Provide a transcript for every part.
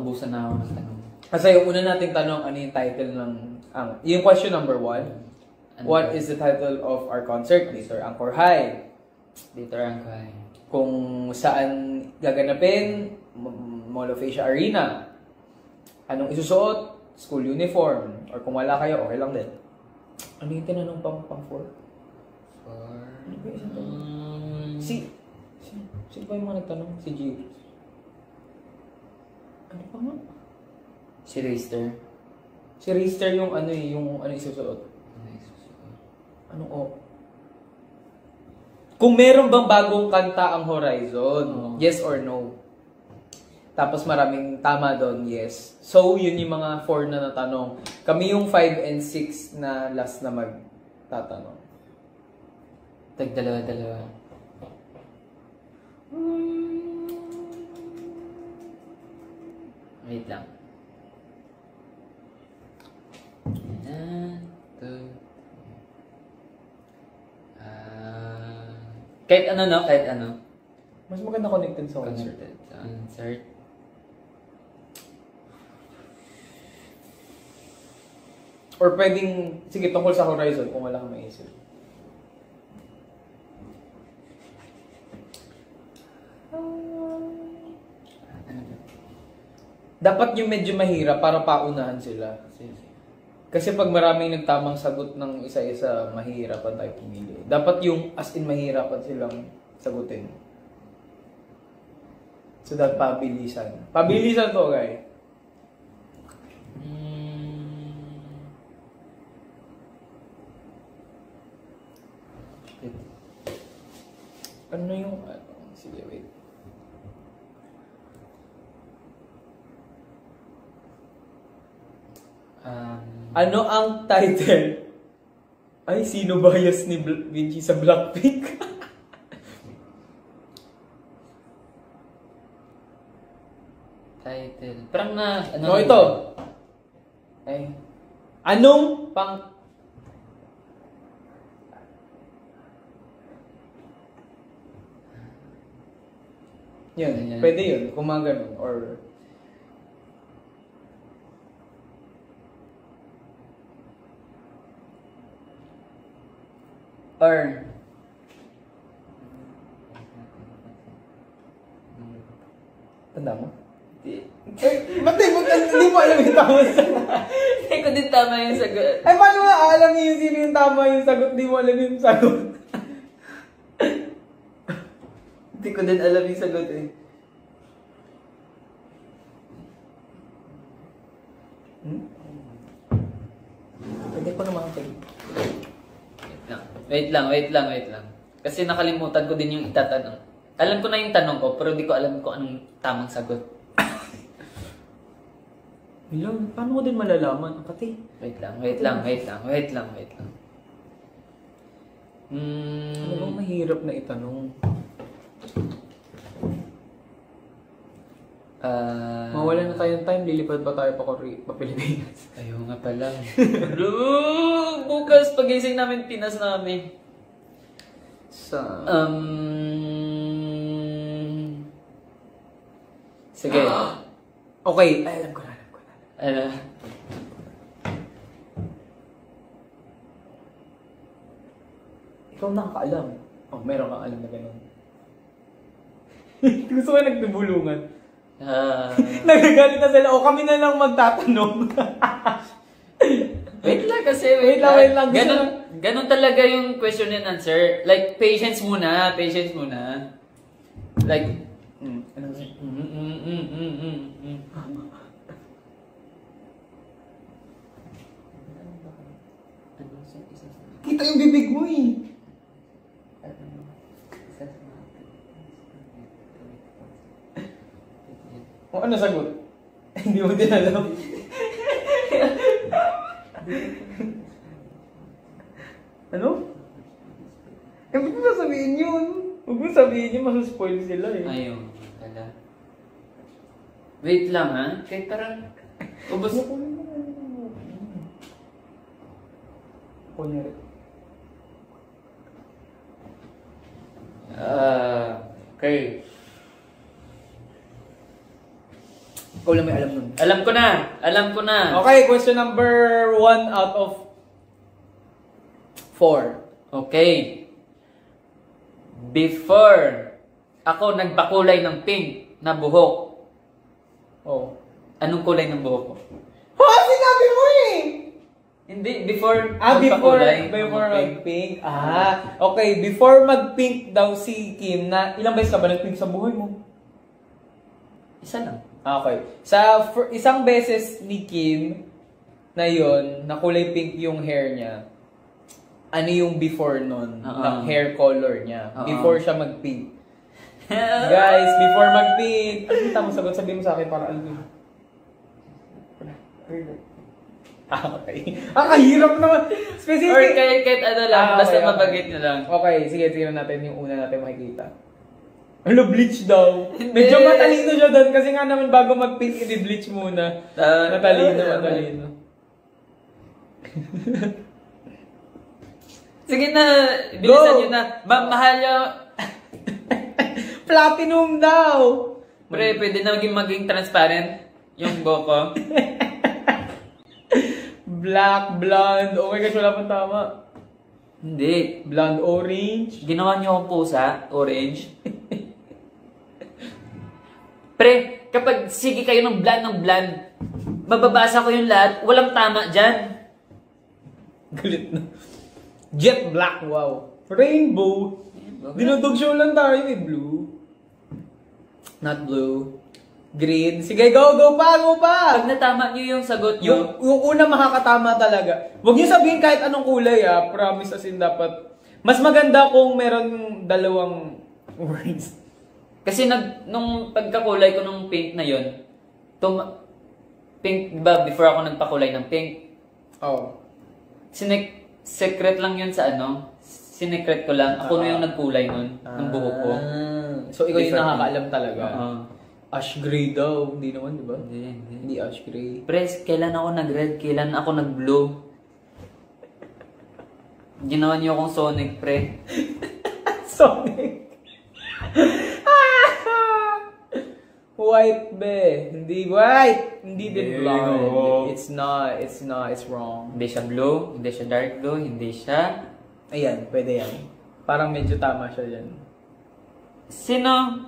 naubusan na ako ng tanong. Kasi yung una nating tanong, ano yung title ng... yung question number 1, what is the title of our concert? Dito Angkor High. Dito Angkor High. Kung saan gaganapin, Mall of Asia Arena. Anong isusuot? School uniform. Or kung wala kayo, okay lang din. Ano yung tinanong pang 4? Ano ba yung isang tanong? Sino ba yung mga nagtanong? Si G. Ano pa nga? Si Rister. Si Rister yung ano eh, yung ano isusuot. Anong o? Kung meron bang bagong kanta ang Horizon, yes or no? Tapos maraming tama doon, yes. So, yun yung mga 4 na natanong. Kami yung 5 and 6 na last na magtatanong. Tag-dalawa-dalawa. Wait lang. Kahit ano, no? Kahit ano. Mas maganda connected sa concert. Connected sa concert. Or pwedeng, sige, tungkol sa Horizon kung wala kang maisip. Dapat yung medyo mahirap para paunahan sila. Kasi pag maraming nagtamang sagot ng isa-isa, mahihirapan tayo pumili. Dapat yung as in mahirapan silang sagutin. So that pabilisan. Pabilisan to, guys. Ano yung... sige, wait. Ano ang title? Ay, sino bias ni Vinci sa Blackpink? Title. Parang na... Ano no, ito. Ay. Anong pang... Yun, pwede yun. Kung mga ganun. Or... Tanda mo? Hindi mo alam yung tama sa... Hindi ko din tama yung sagot. Ay, paano nga alam yung sino yung tama yung sagot? Hindi mo alam yung sagot. Hindi ko din alam yung sagot eh. Pwede ko naman kayo. Wait lang. Kasi nakalimutan ko din yung itatanong. Alam ko na yung tanong ko, pero di ko alam kung anong tamang sagot. Ilang, paano ko din malalaman? Pati. Wait lang. Ano bang mahirap na itanong? Mawala na tayong time, lilipad pa tayo pa Pilipinas. Ayaw nga pala. Bro, bukas pagising namin, Pinas namin. Sa... Sige. Okay, ay, alam ko na. Ano? Ikaw nakakaalam. Oh, meron kang alam na gano'n. Gusto ko nagtubulungan. Nagagalit na sila. O, kami na lang magtatanong. Wait lang. Ganon talaga yung question and answer. Like, patience muna. Like, Kita yung bibig mo eh. O, ano sagot? Hindi mo din alam. Ano? Eh, ba't mo sabihin yun? Huwag mo sabihin yun, masuspoil sila eh. ayaw pala. Wait lang ha. Kahit parang... Ubus. Kunyari. Okay. Ikaw lang may alam nun. Alam ko na. Alam ko na. Okay, question number 1 out of 4. Okay. Before ako nagpakulay ng pink na buhok, Oh. anong kulay ng buhok ko? Sinabi mo eh! Hindi, before Before magpakulay ng mag-pink. Okay. Before mag-pink daw si Kim na ilang beses ka ba nag-pink sa buhay mo? Isa lang. Okay. Isang beses ni Kim na yon na kulay pink yung hair niya. Ano yung before nun? Ng hair color niya. Before siya mag-pink. Guys, before mag-pink. Ano yung tamang sagot? Sabihin mo sa akin para alam mo. Okay. Kahirap naman. Specific. Or kahit ano lang, basta okay. mabagit nyo lang. Okay, sige, tingnan natin yung una natin makikita. Ano, bleach daw. Hindi. Medyo matalino siya doon kasi nga naman bago mag-pink, i-bleach muna. Matalino. Sige na, bilisan nyo na. Mahal nyo. Platinum daw! Pre, pwede na maging transparent yung buhok ko. Black, blonde. Oh my gosh, wala pang tama. Hindi. Blonde, orange. Ginawa nyo akong pusa, orange. Pre, kapag sige kayo ng blonde, mababasa ko yung lahat, walang tama dyan. Galit na. Jet black, wow. Rainbow. Dinudog show lang tayo, may blue. Not blue. Green. Sige, go pa! Pag natama nyo yung sagot nyo, Yung una makakatama talaga. Huwag niyo sabihin kahit anong kulay Promise as in dapat. Mas maganda kung meron dalawang words. kasi nung pagkakulay ko nung pink na yun, pink, diba, before ako nagpakulay ng pink, Oh. secret lang yun sa ano, sinecret ko lang, ako na yung nagkulay nun, ng buhok ko. So, ikaw yung Different. nakakaalam talaga. Oo. Ash gray daw. Hindi naman, di ba? Hindi. Hindi ash gray. Pres, kailan ako nag-red, kailan ako nag-blue? Ginawa niyo akong Sonic, pre. Sonic. White, be. Hindi white. Hindi din blonde. no. It's not. It's wrong. Hindi siya blue, hindi siya dark blue, hindi siya... Ayan, pwede yan. Parang medyo tama siya dyan. Sino?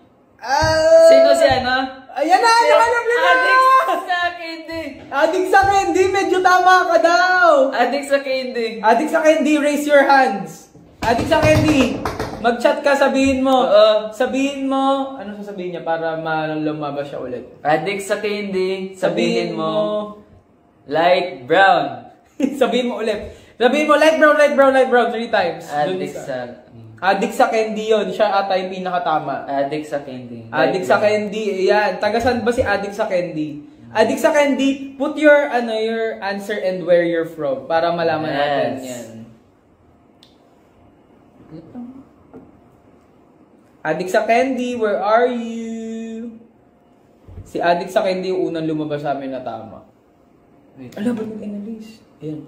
Sino si ano? Ayan na! Nakalap na! Addict sa candy! Adik sa candy! Medyo tama ka daw! Addict sa candy! Adik sa candy, raise your hands! Adik sa candy! Mag-chat ka, sabihin mo. Oo. Sabihin mo. Ano sasabihin niya para lumabas siya ulit? Addict sa candy, sabihin mo, light brown. Sabihin mo ulit. Sabihin mo, light brown, light brown, light brown. 3 times. Addict sa... Adik sa candy yun. Siya ata yung pinakatama. Addict sa candy. Adik sa candy. Ayan. Tagasan ba si Adik sa candy? Adik sa candy, put your answer and where you're from para malaman natin yan. Adik sa candy, where are you? Si Adik sa candy yung unang lumabas sa amin na tama. Alam ba nag-analyze? Ayan.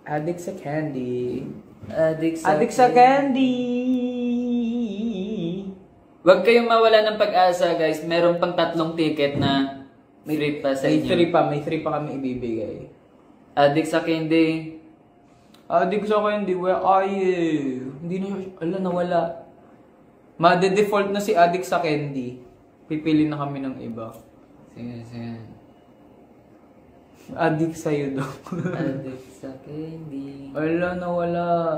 Adik sa candy. Adik sa candy. Huwag kayong mawala ng pag-asa, guys. Meron pang 3 ticket na free pa sa inyo. May 3 pa kami ibibigay. Addict sa candy. Adik sa candy, where are you? Hindi na yun. Nawala. Made-default na si Adik sa candy. Pipili na kami ng iba. Sige. Adik sa'yo daw. Addict sa candy. Nawala.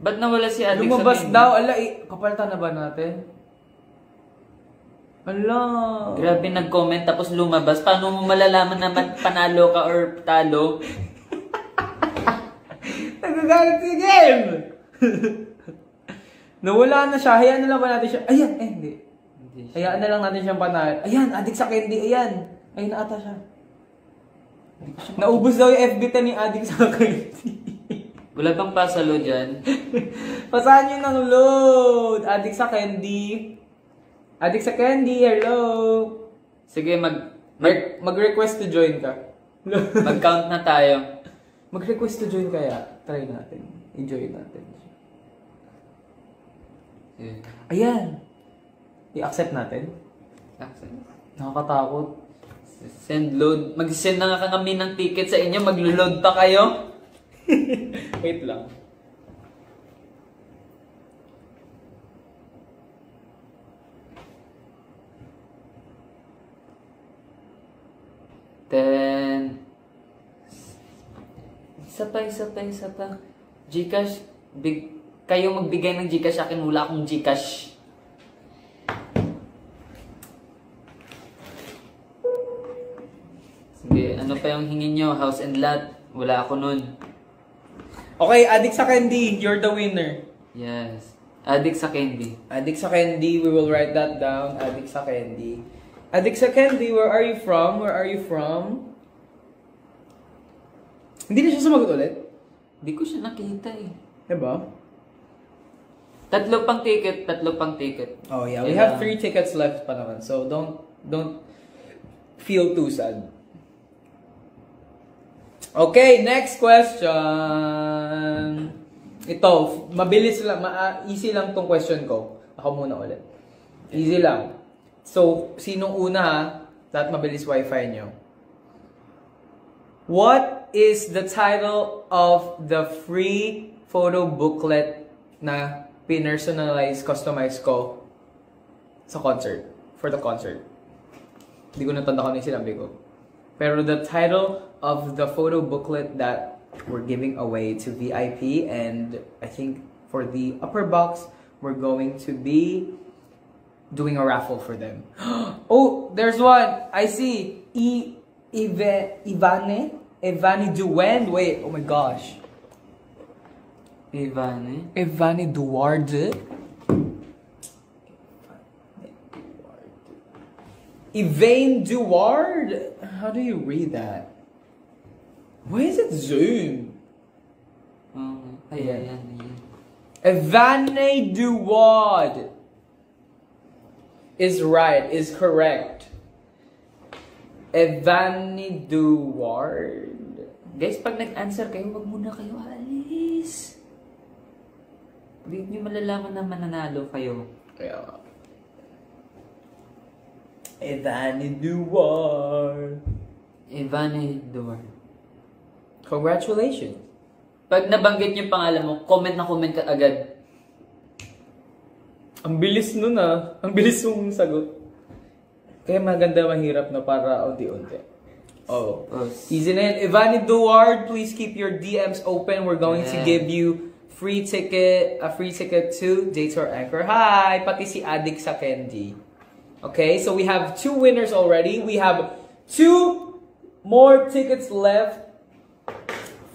Ba't nawala si Addict Lumabas sa candy? daw. Kapalitan na ba natin? Grabe nag-comment tapos lumabas. Paano mo malalaman na panalo ka or talo? Nagagalit si game! Nawala na siya. Hayaan na lang ba natin siya? Ayan! Hindi. Hayaan na lang natin siyang panalo. Ayan! Adik sa candy. Ayan! Ayun na ata siya. Naubos daw yung FB ni Adik sa candy. Wala bang pasalo dyan? Pasahan nyo ng load! Adik sa candy. Adik sa candy, hello! Sige, Mag-request to join ka. mag-count na tayo. Mag-request to join kaya. Try natin. Enjoy natin. Ayan. I-accept natin. Nakakatakot. Send load. Mag-send na nga kami ng ticket sa inyo. Maglo-load pa kayo. Wait lang. Then, isa pa. Gcash, kayo magbigay ng Gcash sa akin, wala akong Gcash. Sige, ano pa yung hingin nyo? House and lot, wala ako nun. Okay, Addict sa Candy, you're the winner. Yes. Addict sa candy. Addict sa Candy, we will write that down. Addict sa Candy. Addict sa Candy, where are you from? Where are you from? Hindi na siya sumagot ulit? Di ko siya nakita eh. Diba? Tatlo pang ticket. Oh yeah, we have 3 tickets left pa naman. So don't feel too sad. Okay, next question. Ito, mabilis lang, easy lang tong question ko. Ako muna ulit. Easy lang. So, sinong una ha? Lahat mabilis wifi nyo. What is the title of the free photo booklet na pinersonalize, customize ko sa concert? For the concert. Hindi ko natanda kung ano yung sinabi ko. Pero the title of the photo booklet that we're giving away to VIP, and I think for the upper box, we're going to be doing a raffle for them. Oh, there's one. I see. Ivani Duwend. Wait, oh my gosh. Ivani Duward. Ivane Duward? How do you read that? Why is it Zoom? Ayan. Ivane Duward is right, is correct. Ivane Duward. Guys, pag nag-answer kayo, wag muna kayo alis. Hindi nyo malalaman na mananalo kayo. Kaya Ivane Duward. Congratulations. Pag nabanggit yung pangalan mo, comment na comment ka agad. Ang bilis nun ah. Ang bilis yung sagot. Kaya maganda mahirap na para unti-unti. Oh. Easy na yan. Ivani Duward, please keep your DMs open. We're going to give you a free ticket to Dator Anchor. Hi! Pati si Addict sa Candy. Okay, so we have 2 winners already. We have 2 more tickets left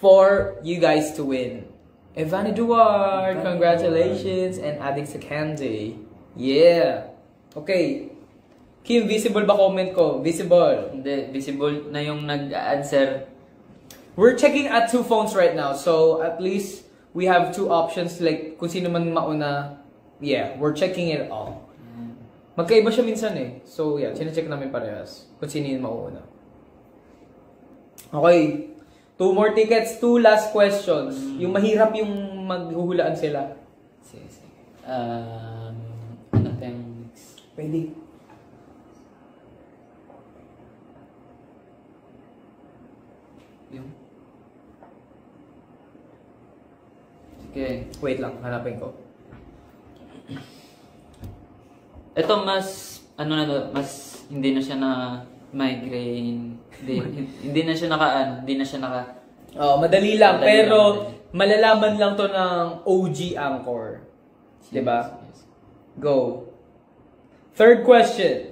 for you guys to win. Ivani Duward, congratulations, and Addict sa Candy. Yeah. Okay. Kim, visible ba comment ko? Visible. Hindi, visible na yung nag-answer. We're checking at 2 phones right now, so at least we have 2 options, like kung sino man mauna. Yeah, we're checking it all. Magkaiba siya minsan eh. So yeah, sinecheck namin parehas kung sino yung mauuna. Okay. 2 more tickets, 2 last questions. Yung mahirap yung maghuhulaan sila. Sige. Ano pa yung next? Pwede. Yung? Sige. Wait lang, hanapin ko. Ito mas, mas hindi na siya na migraine. Hindi na siya naka. Oh, madali lang. Pero malalaman lang to ng OG Anchor. Diba? Yes. Go. Third question.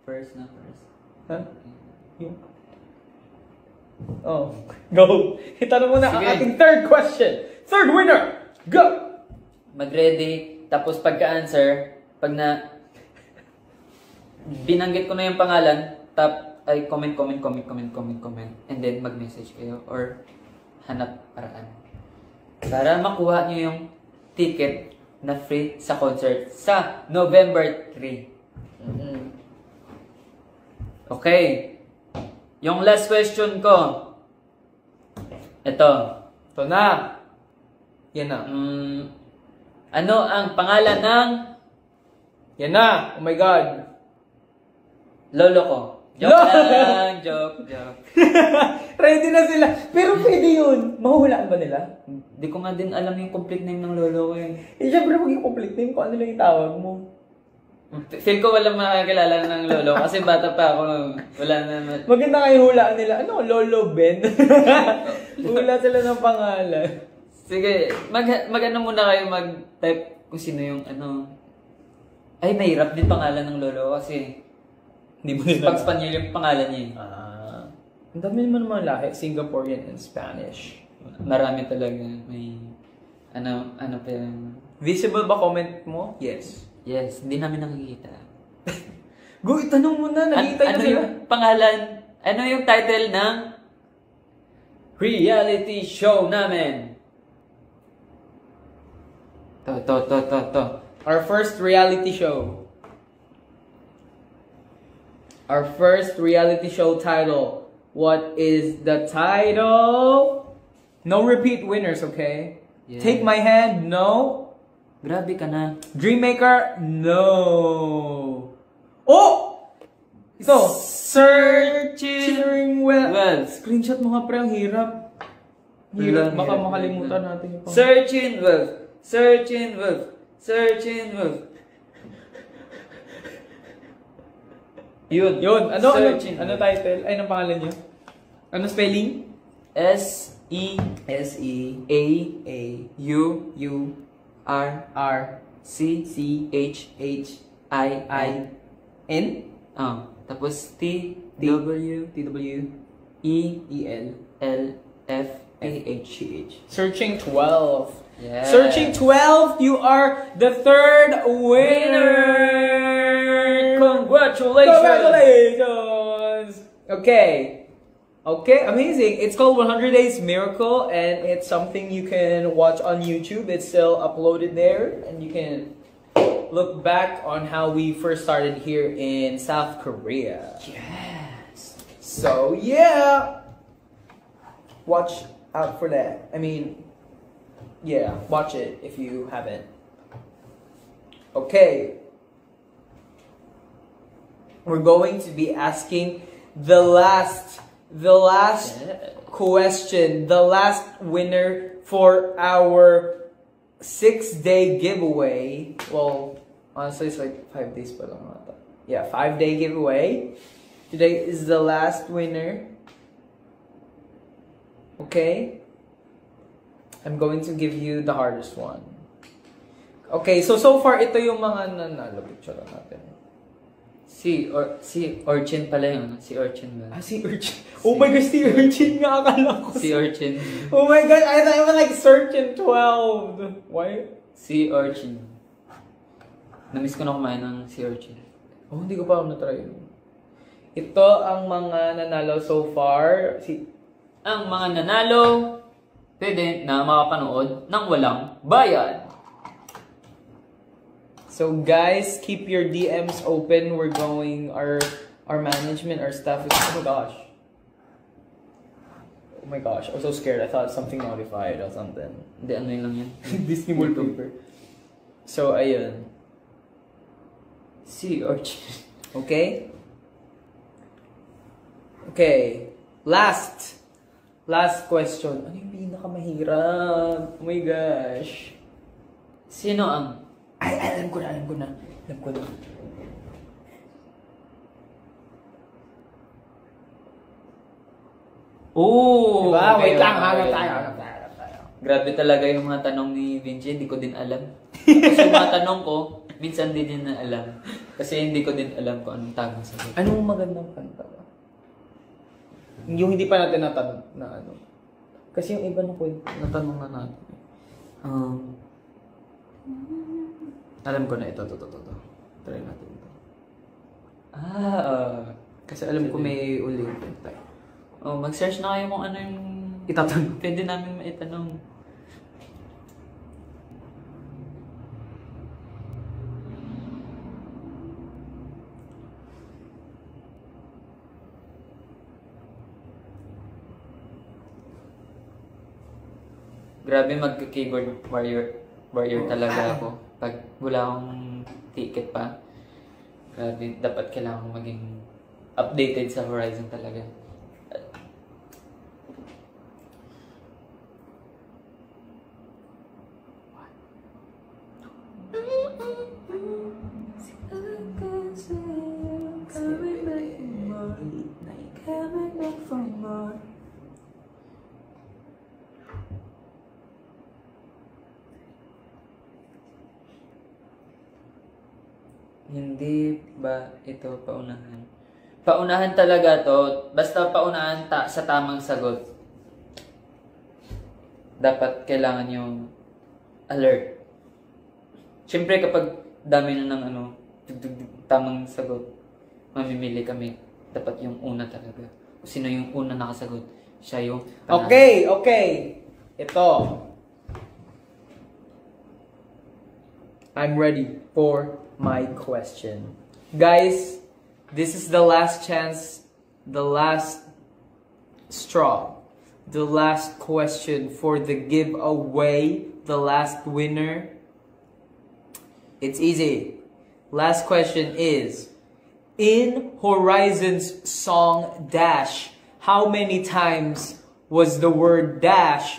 First. Huh? Oh, go. Itanong mo na ang Sige. ating third question. Third winner. Go. Mag-ready, tapos pagka-answer, pag na binanggit ko na yung pangalan, ay comment, and then mag-message kayo or hanap paraan. Para makuha nyo yung ticket na free sa concert sa November 3. Okay. Yung last question ko. Ito. Ito na. Yan na. Ano ang pangalan ng Yan na! Oh my God! Lolo ko. Joke lang, joke. Ready na sila. Pero pwede yun. Mahuhulaan ba nila? Di ko nga din alam yung complete name ng lolo ko eh. Syempre maging complete name kung ano lang yung tawag mo. Feel ko walang makakilala ng lolo kasi bata pa ako. Wala na. Maganda kayo hulaan nila. Ano? Lolo Ben? Hula sila ng pangalan. Sige, mag-ano muna kayo mag-type kung sino yung ano. Ay, mahirap din pangalan ng lolo kasi Hindi mo din pag Spanyol yung pangalan niya eh. Ang dami naman mga lahi. Singaporean and Spanish. Marami talaga. May ano pa yung... Visible ba comment mo? Yes. Yes, hindi namin nakikita. Go, itanong mo na. Nakita ano sila. yung pangalan? Ano yung title ng reality show namin? To. Our first reality show. Our first reality show title. What is the title? No repeat winners, okay? Yeah. Take My Hand, no. Grabe ka na. Dreammaker, no. Oh! Ito. Searching well. Screenshot mo nga pre, ang hirap. Hirap, baka makalimutan natin yung Searching well. Yun. Ano Searching. Ano title? Ay, anong pangalan niyo? Ano spelling? SEAAURCHIN. Tapos TWELLFPH. Searching 12. Yeah. Searching 12, you are the third winner! Congratulations! Okay, amazing. It's called 100 Days Miracle, and it's something you can watch on YouTube. It's still uploaded there, and you can look back on how we first started here in South Korea. Yes. So, yeah. Watch out for that. I mean, yeah, watch it if you haven't. Okay. We're going to be asking the last question, the last winner for our 6-day giveaway. Well, honestly, it's like 5 days pa lang ata. Yeah, 5-day giveaway. Today is the last winner. Okay? I'm going to give you the hardest one. Okay, so far, ito yung mga nanalo. Picture natin. Si Orchin pala yun. Si Orchin ba? Si Urchin. Oh my gosh, si Urchin nga akala ko. Si Orchin. Oh my god, I thought it was like Searching 12. Why? Si Orchin. Namiss ko na kumain ng si Orchin. Oh, hindi ko pa na-try yun. Ito ang mga nanalo so far. Ang mga nanalo, pwede na makapanood ng walang bayad. So guys, keep your DMs open. We're going, our management, our staff is, oh my gosh, I was so scared. I thought something notified or something. Hindi, ano yun lang yan. Disney wallpaper. So, ayun. Si Orchin. Okay? Okay. Last question. Ano yung pinakamahirap? Oh my gosh. Sino ang... Ay, alam ko na. Oh! Diba? Okay, Wait lang, okay. hanap tayo. Grabe talaga yung mga tanong ni Vinci, hindi ko din alam. Kasi yung mga tanong ko, minsan hindi din na alam. Kasi hindi ko din alam kung anong tamang sagot. Anong magandang kanta ba? Yung hindi pa natin natanong na ano. Kasi yung iba na kwento, natanong na natin. Alam ko na ito. Try natin ito. Kasi alam ko may uling tayo. Mag-search na kayo kung ano yung itatanong. Pwede namin maitanong. Grabe mag-keyboard warrior talaga ako. Pag wala akong ticket pa. Grabe, dapat kailangan mo maging updated sa Horizon talaga. Hindi ba ito paunahan? Paunahan talaga to. Basta paunahan sa tamang sagot. Dapat kailangan yung alert. Siyempre kapag dami na ng tamang sagot, mamimili kami. Dapat yung una talaga. Kung sino yung una nakasagot, siya yung panalo. Okay. Ito. I'm ready for my question. Guys, this is the last chance, the last straw, the last question for the giveaway, the last winner. It's easy. Last question is, in Horizon's song Dash, how many times was the word dash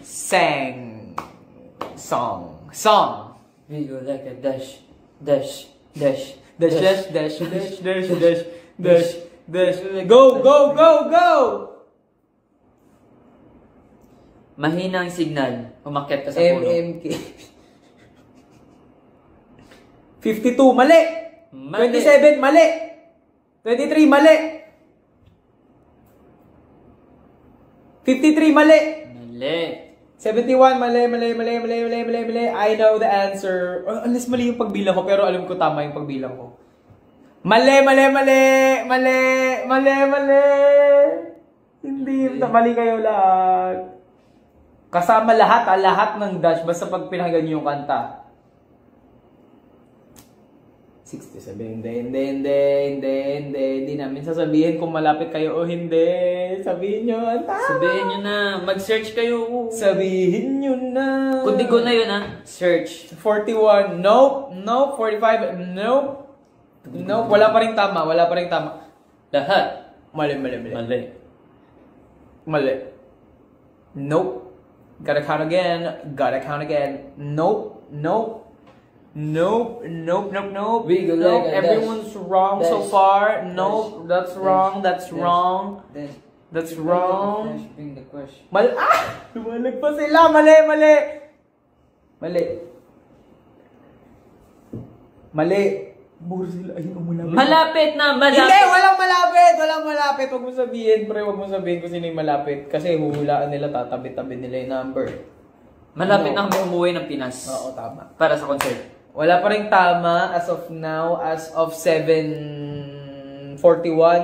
sang? Song. We go like a dash, dash, dash, Dash, dash, dash, dash, dash, dash, dash, dash. Go, go, go, go! Mahina ang signal. Umakyat ka sa puno. MMK. 52, mali! Mali. 27, mali! 23, mali! 53, mali! Mali. 71, mali. I know the answer. Unless mali yung pagbilang ko, pero alam ko tama yung pagbilang ko. Mali! Hindi, mali kayo lahat. Kasama lahat ng dash, basta pag pinakinggan niyo yung kanta. 67, hindi namin sasabihin kung malapit kayo o hindi. Sabihin nyo, Sabihin nyo na. Mag-search kayo. Sabihin nyo na. Kundi ko na yun Search. 41, nope. 45, nope. Wala pa rin tama. Lahat. Mali. Nope. Gotta count again. Nope. We go like a Everyone's wrong so far. Nope, that's wrong. That's wrong. Bring the question. Lumalag pa sila. Mali. Buro sila. Ayun, umulapit. Malapit na. Hindi, walang malapit. Huwag mo sabihin, pre. Huwag mo sabihin kung sino yung malapit. Kasi huhulaan nila, tatabi-tabi nila yung number. Malapit na kami umuwi ng Pinas. Oo, tama. Para sa concert. Wala pa rin tama as of now, as of 7:41,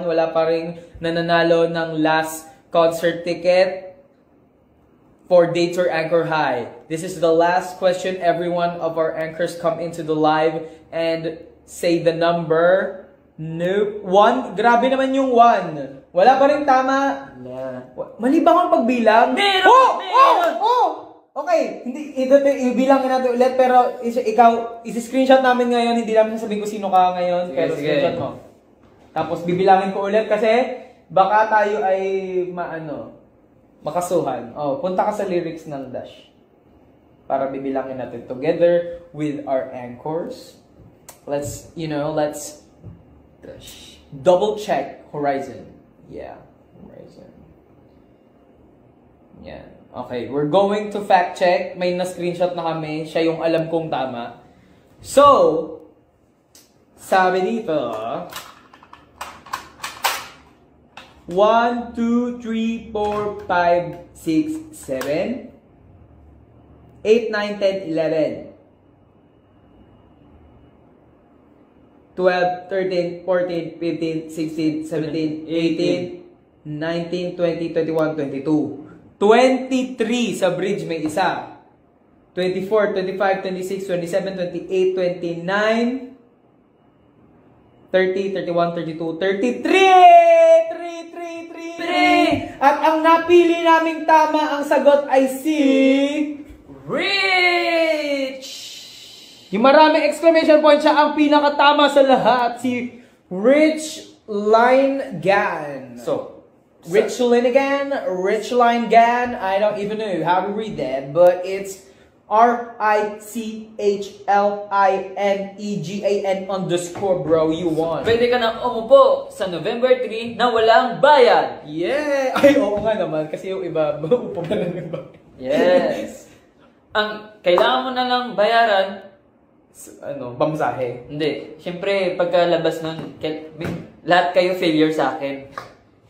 wala pa rin nananalo ng last concert ticket for Dator Anchor High. This is the last question. Every one of our anchors come into the live and say the number. Nope. 1. Grabe naman yung 1. Wala pa rin tama. Mali ba akong pagbilang? Meron! Okay, hindi ibilangin natin ulit, pero ikaw isi-screenshot namin ngayon, hindi namin sasabihin kung sino ka ngayon, Sige, pero sige. screenshot mo. Tapos bibilangin ko ulit kasi baka tayo ay makasuhan. Punta ka sa lyrics ng Dash. Para bibilangin natin together with our anchors. Let's Dash. double check Horizon. Yeah, Horizon. Yeah. Okay, we're going to fact check. May na-screenshot na kami. Siya yung alam kong tama. So, sabi dito, 1, 2, 3, 4, 5, 6, 7, 8, 9, 10, 11, 12, 13, 14, 15, 16, 17, 18, 19, 20, 21, 22. 23 sa bridge may isa. 24, 25, 26, 27, 28, 29, 30, 31, 32, 33! At ang napili naming tama, ang sagot ay si... Rich! Yung maraming exclamation point, siya ang pinakatama sa lahat. Si Rich Line Gan. So, Rich Linigan, Rich Line Gan. I don't even know how to read that, but it's RICHLINEGAN bro. You won. pwede ka na umupo sa November 3 na walang bayad. Yeah! Ay, oo nga naman. Kasi yung iba, upo pa lang yung iba. Yes. Ang kailangan mo na lang bayaran, Pamasahe. hindi. Siyempre, pagkalabas nun, lahat kayo failure sa akin.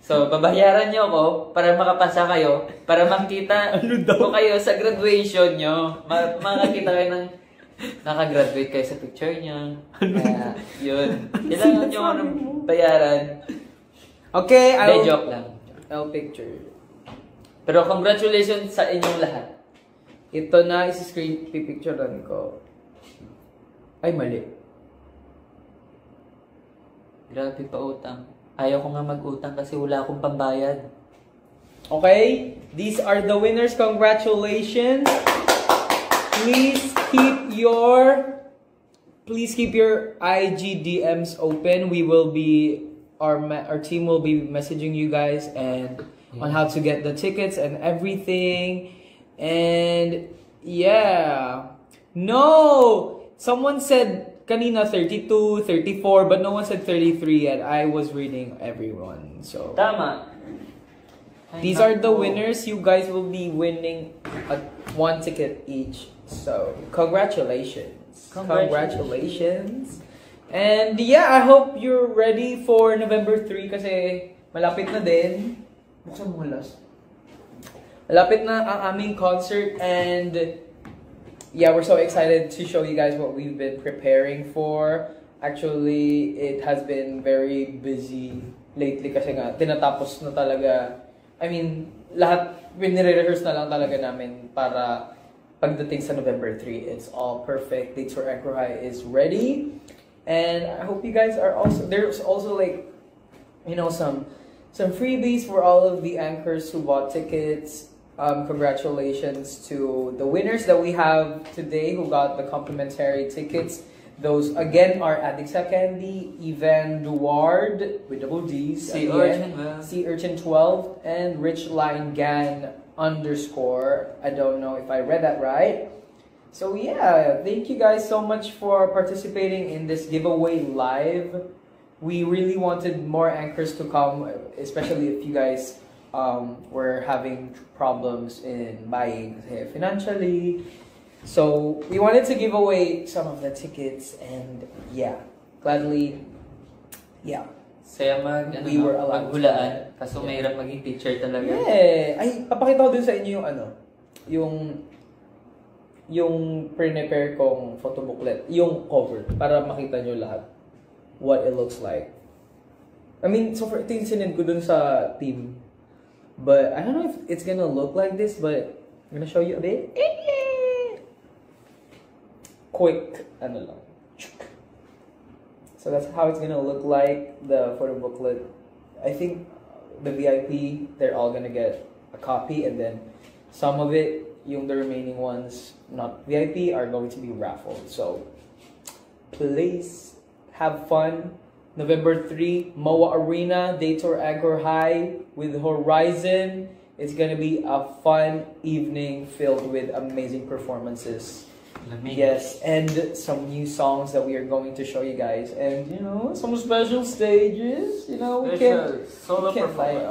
So, babayaran nyo ako para makapasa kayo, para makita ko kayo sa graduation nyo. Makakita kayo ng nakagraduate kayo sa picture nyo. Kaya, yun. Kailangan nyo anong bayaran. Okay, Joke lang. I'll picture. Pero congratulations sa inyong lahat. Ito na, isi-screen pipicturean ko. Ay, mali. Grabe pa utang. Ayaw ko nga mag-utang kasi wala akong pambayad. Okay, these are the winners. Congratulations. Please keep your IG DMs open. We will be our team will be messaging you guys and on how to get the tickets and everything. And yeah. No, someone said kanina 32, 34, but no one said 33 yet. I was reading everyone. So Tama. these are the winners. You guys will be winning one ticket each. So congratulations. Congratulations. And yeah, I hope you're ready for November 3 kasi malapit na din. Buksan mo last. Malapit na ang aming concert and yeah, we're so excited to show you guys what we've been preparing for. Actually, it has been very busy lately kasi nga tinatapos na talaga. I mean, lahat nire-rehearse na lang talaga namin para pagdating sa November 3, it's all perfect. Dates for Anchor High is ready. And I hope you guys are also, there's also like, you know, some freebies for all of the anchors who bought tickets. Congratulations to the winners that we have today who got the complimentary tickets. Those again are Adixa Candy, Evan Duard with double D's, C Urchin 12, and Rich Line Gan _ I don't know if I read that right. So yeah, thank you guys so much for participating in this giveaway live. We really wanted more anchors to come, especially if you guys were having problems in buying financially. So we wanted to give away some of the tickets and yeah, gladly, yeah. Saya We were allowed maghulaan. Kaso mahirap maging teacher talaga. Yeah. Ay, papakita ko din sa inyo yung prepare kong photo booklet, yung cover, para makita nyo lahat what it looks like. I mean, so far, ito yung sinend ko dun sa team. But I don't know if it's gonna look like this, but I'm gonna show you a bit. Quick, lang. So that's how it's gonna look like, the photo booklet. I think the VIP, they're all gonna get a copy, and then some of it, the remaining ones, not VIP, are going to be raffled. So please have fun. November 3, MOA Arena, Dator Anchor High with Horizon. It's gonna be a fun evening filled with amazing performances. Yes, and some new songs that we are going to show you guys, and some special stages. We can't solo performance.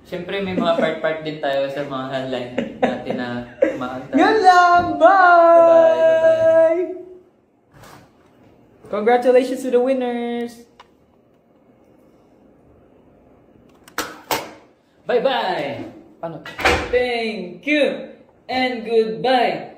Siyempre may mga part din tayo sa mga headline natin na kumakanta. Yan lang! Bye! Congratulations to the winners! Bye-bye! Ano? Thank you and goodbye!